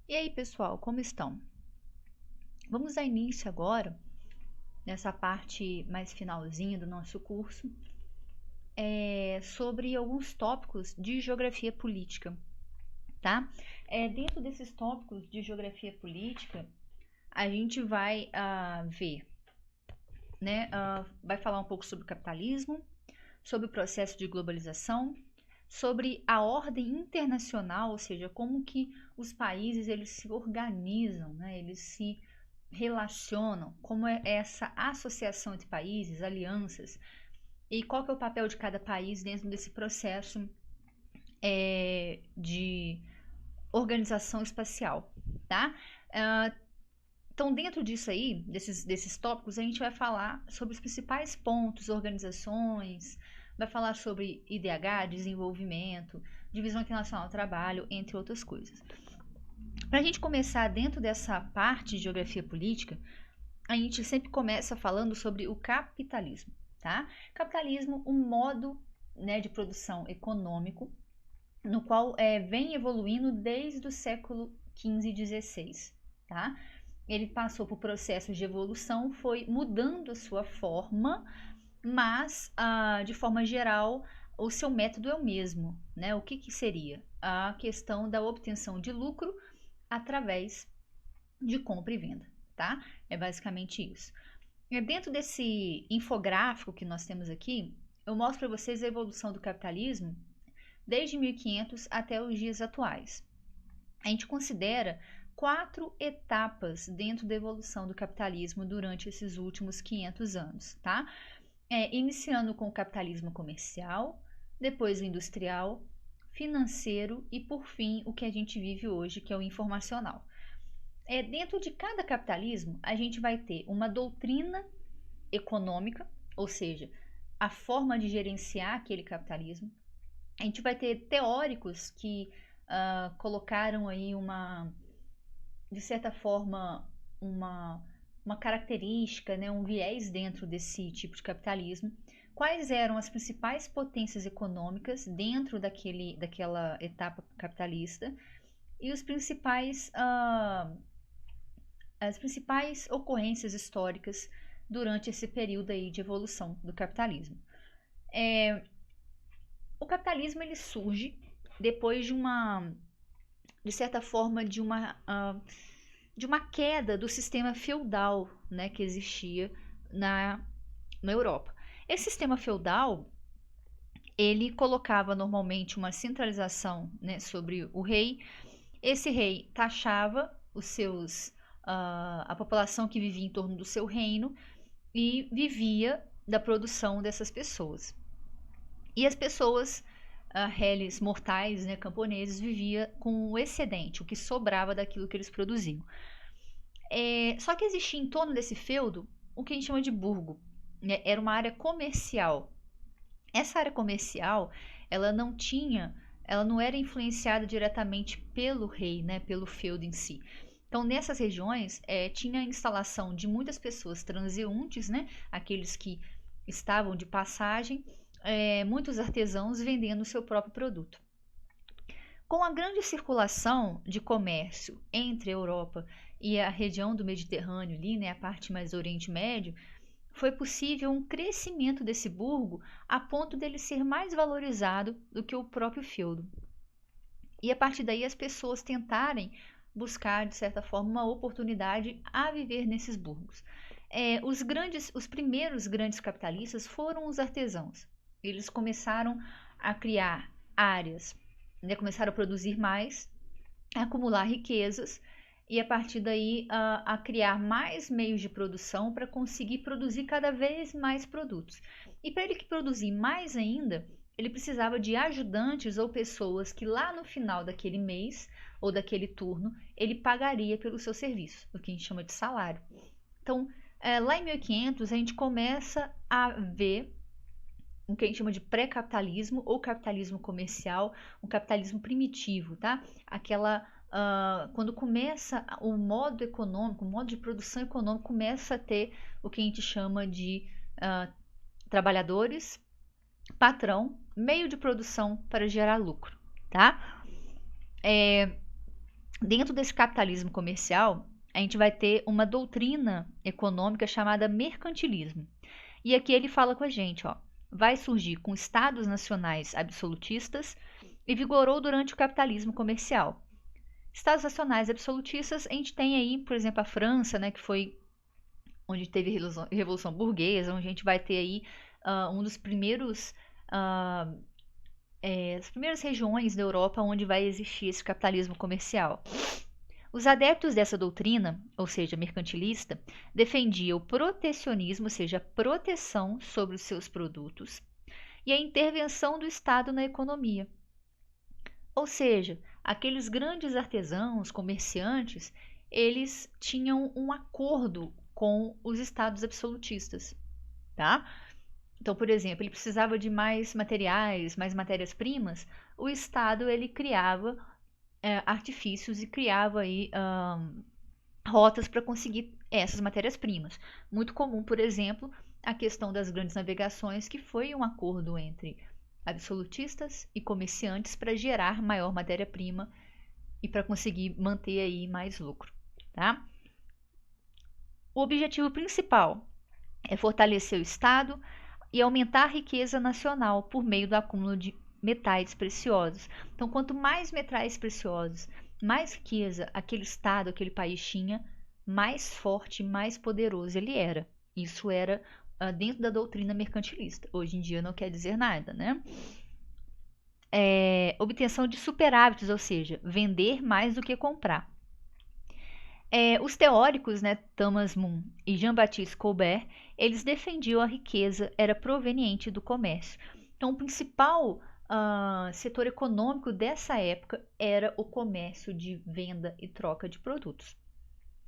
E aí, pessoal, como estão? Vamos dar início agora, nessa parte mais finalzinha do nosso curso, sobre alguns tópicos de geografia política, tá? Dentro desses tópicos de geografia política, a gente vai ver, né? Vai falar um pouco sobre o capitalismo, sobre o processo de globalização, sobre a ordem internacional, ou seja, como que os países eles se organizam, né? Eles se relacionam, como é essa associação entre países, alianças, e qual que é o papel de cada país dentro desse processo de organização espacial, tá? Ah, então, dentro disso aí, desses tópicos, a gente vai falar sobre os principais pontos, organizações, vai falar sobre IDH, desenvolvimento, divisão internacional do trabalho, entre outras coisas. Para a gente começar dentro dessa parte de geografia política, a gente sempre começa falando sobre o capitalismo, tá? Capitalismo, um modo, né, de produção econômico, no qual vem evoluindo desde o século XV e XVI, tá? Ele passou por processos de evolução, foi mudando a sua forma, mas, de forma geral, o seu método é o mesmo, né? O que seria? A questão da obtenção de lucro através de compra e venda, tá? É basicamente isso. Dentro desse infográfico que nós temos aqui, eu mostro para vocês a evolução do capitalismo desde 1500 até os dias atuais. A gente considera 4 etapas dentro da evolução do capitalismo durante esses últimos 500 anos, tá? Iniciando com o capitalismo comercial, depois o industrial, financeiro e, por fim, o que a gente vive hoje, que é o informacional. Dentro de cada capitalismo, a gente vai ter uma doutrina econômica, ou seja, a forma de gerenciar aquele capitalismo. A gente vai ter teóricos que colocaram aí de certa forma, uma característica, né, um viés dentro desse tipo de capitalismo. Quais eram as principais potências econômicas dentro daquela etapa capitalista e as principais ocorrências históricas durante esse período aí de evolução do capitalismo. O capitalismo ele surge depois de certa forma, de uma queda do sistema feudal, né, que existia na Europa. Esse sistema feudal ele colocava normalmente uma centralização, né, sobre o rei. Esse rei taxava a população que vivia em torno do seu reino e vivia da produção dessas pessoas. E as pessoas, réis mortais, né, camponeses, vivia com o excedente, o que sobrava daquilo que eles produziam. Só que existia em torno desse feudo o que a gente chama de burgo, né? Era uma área comercial. Essa área comercial, ela não era influenciada diretamente pelo rei, né, pelo feudo em si. Então, nessas regiões, tinha a instalação de muitas pessoas transeuntes, né, aqueles que estavam de passagem, muitos artesãos vendendo o seu próprio produto. Com a grande circulação de comércio entre a Europa e a região do Mediterrâneo, ali, né, a parte mais Oriente Médio, foi possível um crescimento desse burgo a ponto dele ser mais valorizado do que o próprio feudo. E a partir daí as pessoas tentarem buscar, de certa forma, uma oportunidade a viver nesses burgos. Os primeiros grandes capitalistas foram os artesãos. Eles começaram a criar áreas, né, começaram a produzir mais, a acumular riquezas e a partir daí a criar mais meios de produção para conseguir produzir cada vez mais produtos. E para ele produzir mais ainda, ele precisava de ajudantes ou pessoas que lá no final daquele mês ou daquele turno ele pagaria pelo seu serviço, o que a gente chama de salário. Então, lá em 1500 a gente começa a ver o que a gente chama de pré-capitalismo ou capitalismo comercial, um capitalismo primitivo, tá? Quando começa o modo econômico, o modo de produção econômica começa a ter o que a gente chama de trabalhadores, patrão, meio de produção para gerar lucro, tá? Dentro desse capitalismo comercial, a gente vai ter uma doutrina econômica chamada mercantilismo. E aqui ele fala com a gente, ó, vai surgir com estados nacionais absolutistas e vigorou durante o capitalismo comercial. Estados nacionais absolutistas, a gente tem aí, por exemplo, a França, né, que foi onde teve Revolução Burguesa, onde a gente vai ter aí um dos primeiros, as primeiras regiões da Europa onde vai existir esse capitalismo comercial. Os adeptos dessa doutrina, ou seja, mercantilista, defendiam o protecionismo, ou seja, a proteção sobre os seus produtos, e a intervenção do Estado na economia. Ou seja, aqueles grandes artesãos, comerciantes, eles tinham um acordo com os estados absolutistas, tá? Então, por exemplo, ele precisava de mais materiais, mais matérias-primas, o Estado ele criava artifícios e criava aí rotas para conseguir essas matérias-primas. Muito comum, por exemplo, a questão das grandes navegações, que foi um acordo entre absolutistas e comerciantes para gerar maior matéria-prima e para conseguir manter aí mais lucro, tá? O objetivo principal é fortalecer o Estado e aumentar a riqueza nacional por meio do acúmulo de metais preciosos. Então, quanto mais metais preciosos, mais riqueza aquele Estado, aquele país tinha, mais forte, mais poderoso ele era. Isso era dentro da doutrina mercantilista. Hoje em dia não quer dizer nada, né? Obtenção de superávites, ou seja, vender mais do que comprar. Os teóricos, né, Thomas Moon e Jean-Baptiste Colbert, eles defendiam a riqueza era proveniente do comércio. Então, o principal setor econômico dessa época era o comércio de venda e troca de produtos.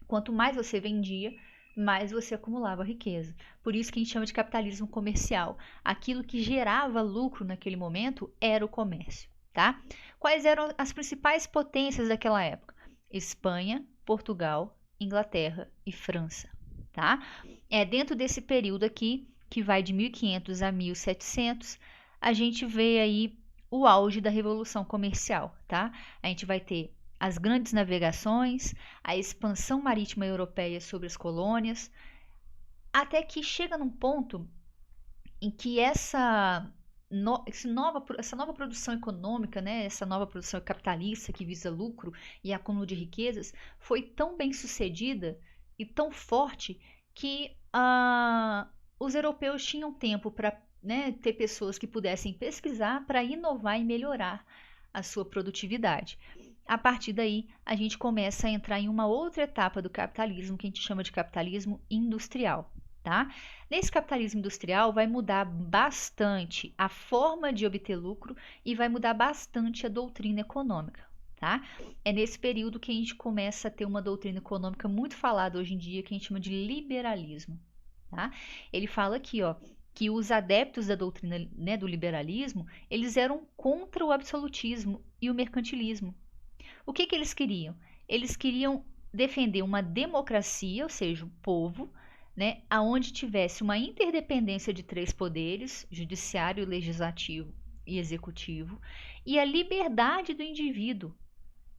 Quanto mais você vendia, mais você acumulava riqueza. Por isso que a gente chama de capitalismo comercial. Aquilo que gerava lucro naquele momento era o comércio, tá? Quais eram as principais potências daquela época? Espanha, Portugal, Inglaterra e França, tá? Dentro desse período aqui, que vai de 1500 a 1700, a gente vê aí o auge da Revolução Comercial, tá? A gente vai ter as grandes navegações, a expansão marítima europeia sobre as colônias, até que chega num ponto em que essa nova produção econômica, né, essa nova produção capitalista que visa lucro e acúmulo de riquezas, foi tão bem sucedida e tão forte que os europeus tinham tempo para, né, ter pessoas que pudessem pesquisar para inovar e melhorar a sua produtividade. A partir daí, a gente começa a entrar em uma outra etapa do capitalismo, que a gente chama de capitalismo industrial, tá? Nesse capitalismo industrial, vai mudar bastante a forma de obter lucro e vai mudar bastante a doutrina econômica, tá? É nesse período que a gente começa a ter uma doutrina econômica muito falada hoje em dia, que a gente chama de liberalismo, tá? Ele fala aqui, ó, que os adeptos da doutrina, né, do liberalismo, eles eram contra o absolutismo e o mercantilismo. O que eles queriam? Eles queriam defender uma democracia, ou seja, o povo, né, aonde tivesse uma interdependência de três poderes, judiciário, legislativo e executivo, e a liberdade do indivíduo.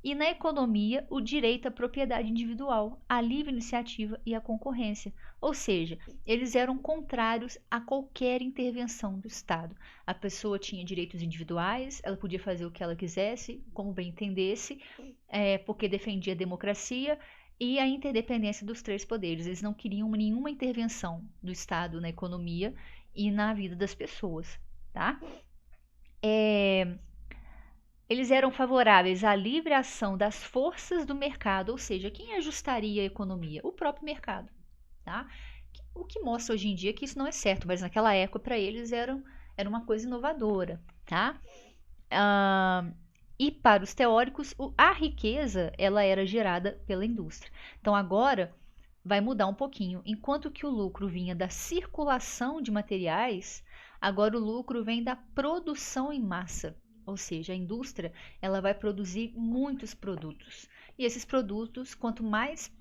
E na economia, o direito à propriedade individual, à livre iniciativa e à concorrência. Ou seja, eles eram contrários a qualquer intervenção do Estado. A pessoa tinha direitos individuais, ela podia fazer o que ela quisesse, como bem entendesse, porque defendia a democracia e a interdependência dos três poderes. Eles não queriam nenhuma intervenção do Estado na economia e na vida das pessoas, tá? Eles eram favoráveis à livre ação das forças do mercado, ou seja, quem ajustaria a economia? O próprio mercado, tá? O que mostra hoje em dia que isso não é certo, mas naquela época para eles era uma coisa inovadora, tá? E para os teóricos, a riqueza ela era gerada pela indústria. Então agora vai mudar um pouquinho. Enquanto que o lucro vinha da circulação de materiais, agora o lucro vem da produção em massa. Ou seja, a indústria ela vai produzir muitos produtos. E esses produtos, quanto mais,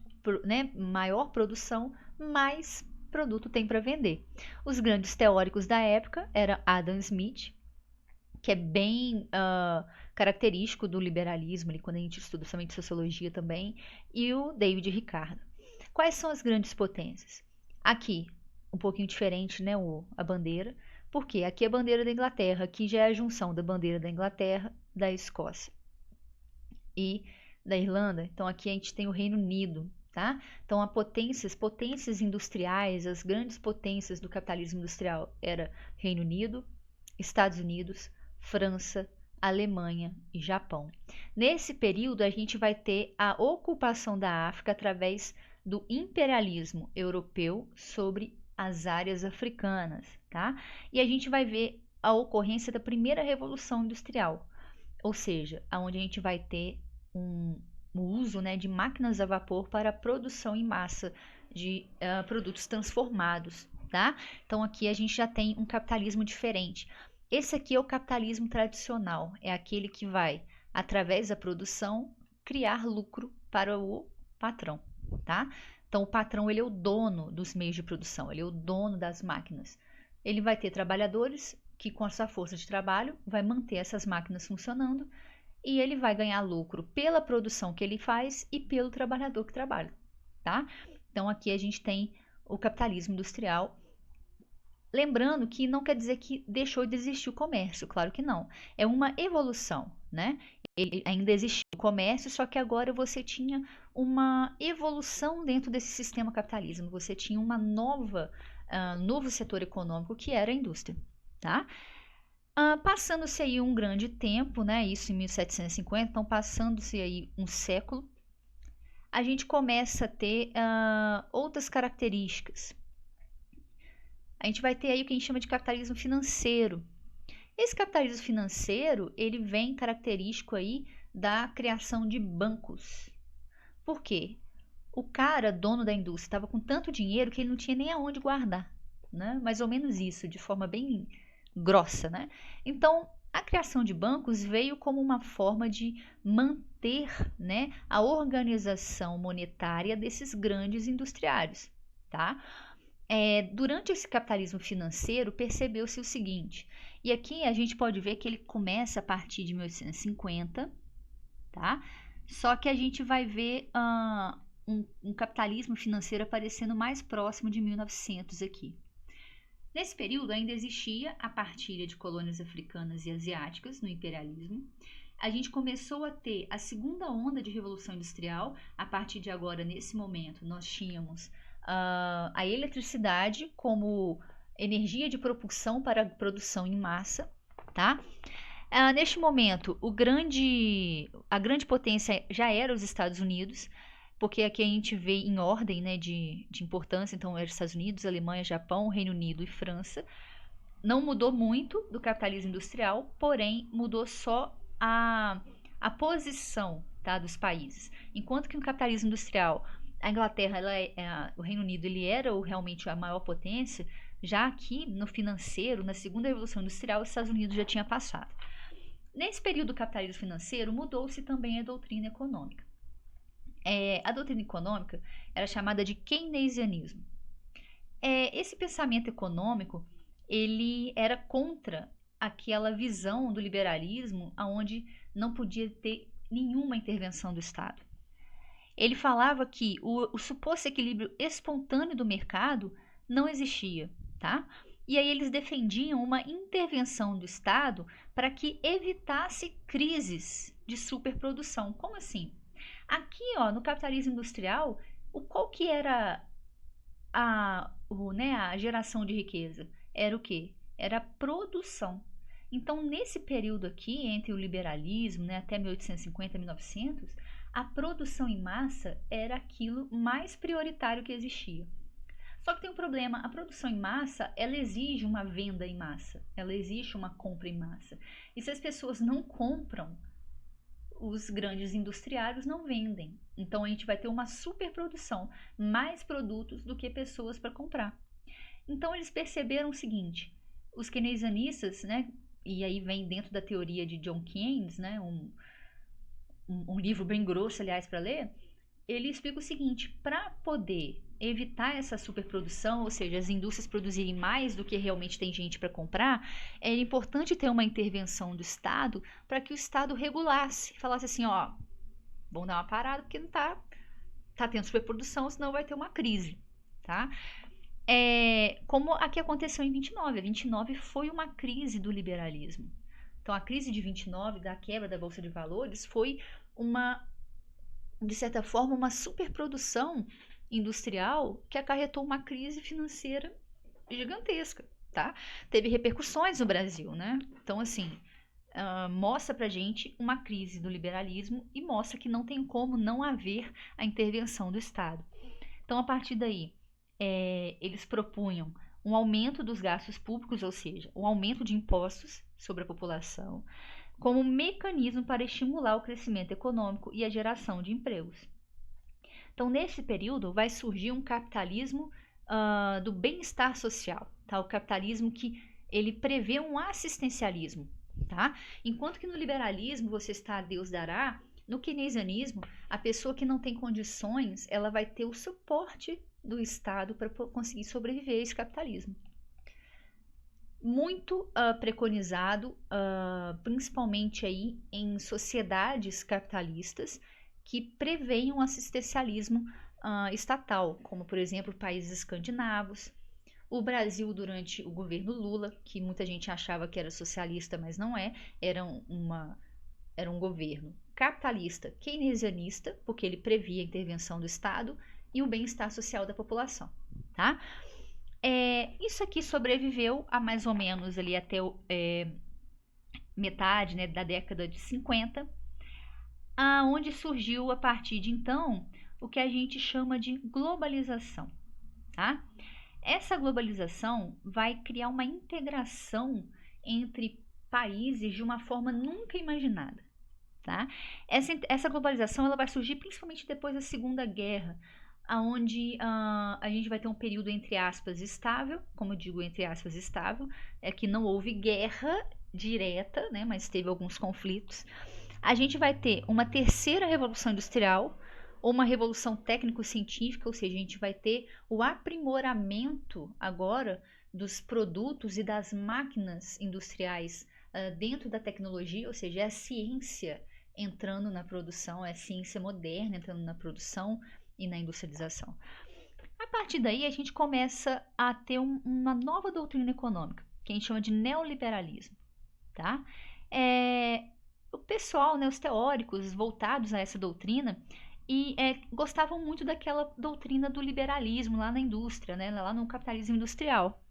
né, maior produção, mais produto tem para vender. Os grandes teóricos da época eram Adam Smith, que é bem característico do liberalismo, ali, quando a gente estuda somente sociologia também, e o David Ricardo. Quais são as grandes potências? Aqui, um pouquinho diferente, né, a bandeira, porque aqui é a bandeira da Inglaterra, aqui já é a junção da bandeira da Inglaterra, da Escócia e da Irlanda. Então aqui a gente tem o Reino Unido, tá? Então potências industriais, as grandes potências do capitalismo industrial era Reino Unido, Estados Unidos, França, Alemanha e Japão. Nesse período a gente vai ter a ocupação da África através do imperialismo europeu sobre as áreas africanas, tá? E a gente vai ver a ocorrência da primeira revolução industrial, ou seja, aonde a gente vai ter o uso, né, de máquinas a vapor para a produção em massa de produtos transformados, tá? Então aqui a gente já tem um capitalismo diferente. Esse aqui é o capitalismo tradicional, é aquele que vai, através da produção, criar lucro para o patrão, tá? Então o patrão ele é o dono dos meios de produção, ele é o dono das máquinas. Ele vai ter trabalhadores que com a sua força de trabalho vai manter essas máquinas funcionando e ele vai ganhar lucro pela produção que ele faz e pelo trabalhador que trabalha, tá? Então aqui a gente tem o capitalismo industrial. Lembrando que não quer dizer que deixou de existir o comércio, claro que não. É uma evolução, né? Ele ainda existia o comércio, só que agora você tinha uma evolução dentro desse sistema capitalismo. Você tinha uma novo setor econômico que era a indústria, tá? Passando-se aí um grande tempo, né? Isso em 1750, então passando-se aí um século, a gente começa a ter outras características. A gente vai ter aí o que a gente chama de capitalismo financeiro. Esse capitalismo financeiro, ele vem característico aí da criação de bancos. Por quê? O cara, dono da indústria, estava com tanto dinheiro que ele não tinha nem aonde guardar, né? Mais ou menos isso, de forma bem grossa, né? Então, a criação de bancos veio como uma forma de manter, né, a organização monetária desses grandes industriários, tá? Durante esse capitalismo financeiro, percebeu-se o seguinte, e aqui a gente pode ver que ele começa a partir de 1850, tá? Só que a gente vai ver um capitalismo financeiro aparecendo mais próximo de 1900 aqui. Nesse período ainda existia a partilha de colônias africanas e asiáticas no imperialismo. A gente começou a ter a segunda onda de revolução industrial. A partir de agora, nesse momento, nós tínhamos a eletricidade como energia de propulsão para a produção em massa, tá? Neste momento, a grande potência já era os Estados Unidos, porque aqui a gente vê em ordem, né, de importância, então era Estados Unidos, Alemanha, Japão, Reino Unido e França. Não mudou muito do capitalismo industrial, porém mudou só a posição, tá, dos países. Enquanto que no capitalismo industrial a Inglaterra, o Reino Unido, ele era realmente a maior potência, já aqui no financeiro, na segunda revolução industrial, os Estados Unidos já tinha passado. Nesse período do capitalismo financeiro, mudou-se também a doutrina econômica. A doutrina econômica era chamada de keynesianismo. Esse pensamento econômico, ele era contra aquela visão do liberalismo onde não podia ter nenhuma intervenção do Estado. Ele falava que o suposto equilíbrio espontâneo do mercado não existia, tá? E aí eles defendiam uma intervenção do Estado para que evitasse crises de superprodução. Como assim? Aqui, ó, no capitalismo industrial, qual que era a geração de riqueza? Era o quê? Era a produção. Então, nesse período aqui, entre o liberalismo, né, até 1850, 1900, a produção em massa era aquilo mais prioritário que existia. Só que tem um problema, a produção em massa, ela exige uma venda em massa, ela exige uma compra em massa. E se as pessoas não compram, os grandes industriários não vendem. Então a gente vai ter uma superprodução, mais produtos do que pessoas para comprar. Então eles perceberam o seguinte, os keynesianistas, né, e aí vem dentro da teoria de John Keynes, né, um livro bem grosso, aliás, para ler, ele explica o seguinte: para poder evitar essa superprodução, ou seja, as indústrias produzirem mais do que realmente tem gente para comprar, é importante ter uma intervenção do Estado para que o Estado regulasse, falasse assim, ó, vamos dar uma parada porque não tá tendo superprodução, senão vai ter uma crise, tá? Como a que aconteceu em 29. A 29 foi uma crise do liberalismo. Então, a crise de 29, da quebra da Bolsa de Valores, foi de certa forma, uma superprodução industrial que acarretou uma crise financeira gigantesca, tá? Teve repercussões no Brasil, né? Então, assim, mostra pra gente uma crise do liberalismo e mostra que não tem como não haver a intervenção do Estado. Então, a partir daí, eles propunham um aumento dos gastos públicos, ou seja, um aumento de impostos sobre a população, como mecanismo para estimular o crescimento econômico e a geração de empregos. Então, nesse período, vai surgir um capitalismo do bem-estar social, tá? O capitalismo que ele prevê um assistencialismo, tá? Enquanto que no liberalismo você está a Deus dará, no keynesianismo, a pessoa que não tem condições, ela vai ter o suporte do Estado para conseguir sobreviver a esse capitalismo. Muito preconizado, principalmente aí em sociedades capitalistas que preveem um assistencialismo estatal, como por exemplo países escandinavos, o Brasil durante o governo Lula, que muita gente achava que era socialista, mas não era um governo capitalista keynesianista, porque ele previa a intervenção do Estado e o bem-estar social da população, tá? Isso aqui sobreviveu a mais ou menos ali até metade, né, da década de 50, onde surgiu a partir de então o que a gente chama de globalização, tá? Essa globalização vai criar uma integração entre países de uma forma nunca imaginada, tá? Essa globalização ela vai surgir principalmente depois da Segunda Guerra, onde a gente vai ter um período, entre aspas, estável, como eu digo, entre aspas, estável, que não houve guerra direta, né, mas teve alguns conflitos. A gente vai ter uma terceira revolução industrial, ou uma revolução técnico-científica, ou seja, a gente vai ter o aprimoramento agora dos produtos e das máquinas industriais dentro da tecnologia, ou seja, é a ciência entrando na produção, é a ciência moderna entrando na produção e na industrialização. A partir daí, a gente começa a ter uma nova doutrina econômica, que a gente chama de neoliberalismo, tá? O pessoal, né, os teóricos voltados a essa doutrina, gostavam muito daquela doutrina do liberalismo lá na indústria, né, lá no capitalismo industrial.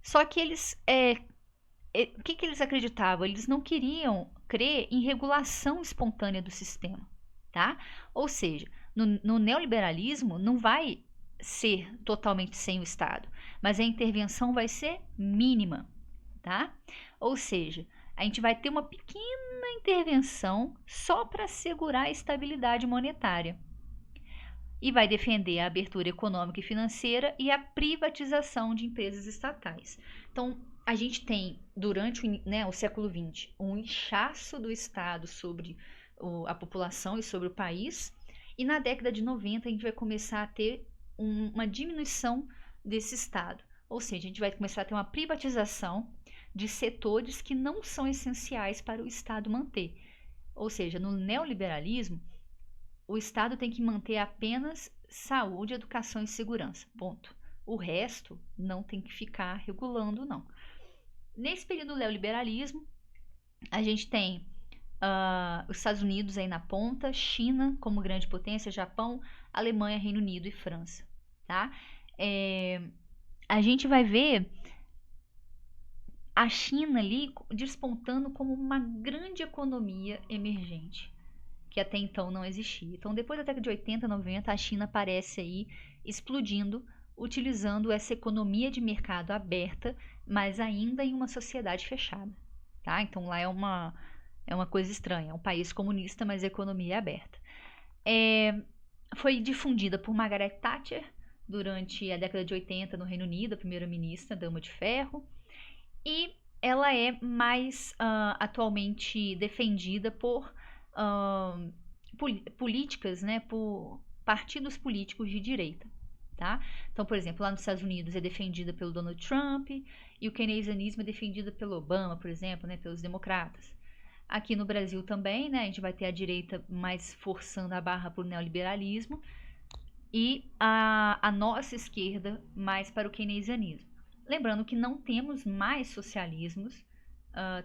Só que o que eles acreditavam? Eles não queriam crer em regulação espontânea do sistema, tá? Ou seja, no neoliberalismo não vai ser totalmente sem o Estado, mas a intervenção vai ser mínima, tá? Ou seja, a gente vai ter uma pequena intervenção só para assegurar a estabilidade monetária e vai defender a abertura econômica e financeira e a privatização de empresas estatais. Então, a gente tem, durante o século XX, um inchaço do Estado sobre a população e sobre o país, e na década de 90 a gente vai começar a ter uma diminuição desse Estado. Ou seja, a gente vai começar a ter uma privatização de setores que não são essenciais para o Estado manter. Ou seja, no neoliberalismo, o Estado tem que manter apenas saúde, educação e segurança. Ponto. O resto não tem que ficar regulando, não. Nesse período do neoliberalismo, a gente tem os Estados Unidos aí na ponta, China como grande potência, Japão, Alemanha, Reino Unido e França, tá? A gente vai ver a China ali despontando como uma grande economia emergente, que até então não existia. Então, depois da década de 80, 90, a China aparece aí explodindo, utilizando essa economia de mercado aberta, mas ainda em uma sociedade fechada, tá? Então, lá é uma coisa estranha, é um país comunista, mas a economia é aberta. Foi difundida por Margaret Thatcher durante a década de 80 no Reino Unido, a primeira-ministra, Dama de Ferro, e ela é mais atualmente defendida por políticas, né, por partidos políticos de direita. Tá? Então, por exemplo, lá nos Estados Unidos é defendida pelo Donald Trump e o keynesianismo é defendido pelo Obama, por exemplo, né, pelos democratas. Aqui no Brasil também, né, a gente vai ter a direita mais forçando a barra para o neoliberalismo e a nossa esquerda mais para o keynesianismo. Lembrando que não temos mais socialismos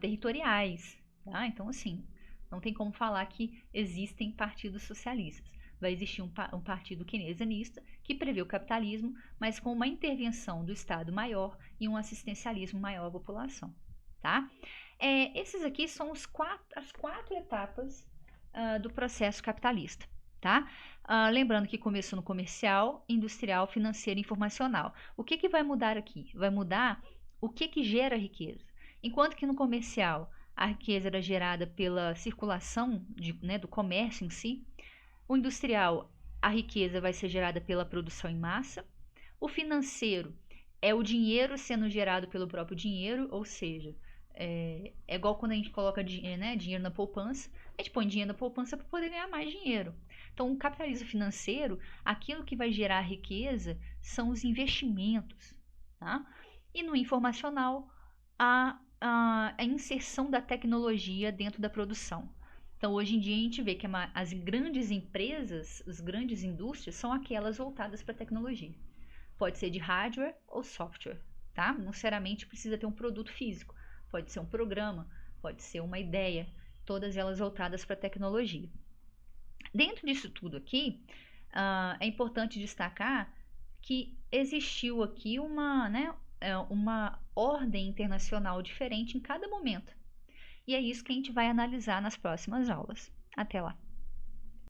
territoriais, tá? Então, assim, não tem como falar que existem partidos socialistas. Vai existir um partido keynesianista que prevê o capitalismo, mas com uma intervenção do Estado maior e um assistencialismo maior à população, tá? Esses aqui são as quatro etapas do processo capitalista, tá? Lembrando que começou no comercial, industrial, financeiro e informacional. O que vai mudar aqui? Vai mudar o que gera riqueza. Enquanto que no comercial a riqueza era gerada pela circulação do comércio em si, o industrial, a riqueza vai ser gerada pela produção em massa. O financeiro é o dinheiro sendo gerado pelo próprio dinheiro, ou seja, é igual quando a gente coloca dinheiro na poupança, a gente põe dinheiro na poupança para poder ganhar mais dinheiro. Então, o capitalismo financeiro, aquilo que vai gerar riqueza são os investimentos. Tá? E no informacional, a inserção da tecnologia dentro da produção. Então, hoje em dia, a gente vê que as grandes empresas, as grandes indústrias, são aquelas voltadas para a tecnologia. Pode ser de hardware ou software, tá? Não necessariamente precisa ter um produto físico. Pode ser um programa, pode ser uma ideia, todas elas voltadas para a tecnologia. Dentro disso tudo aqui, é importante destacar que existiu aqui uma ordem internacional diferente em cada momento. E é isso que a gente vai analisar nas próximas aulas. Até lá!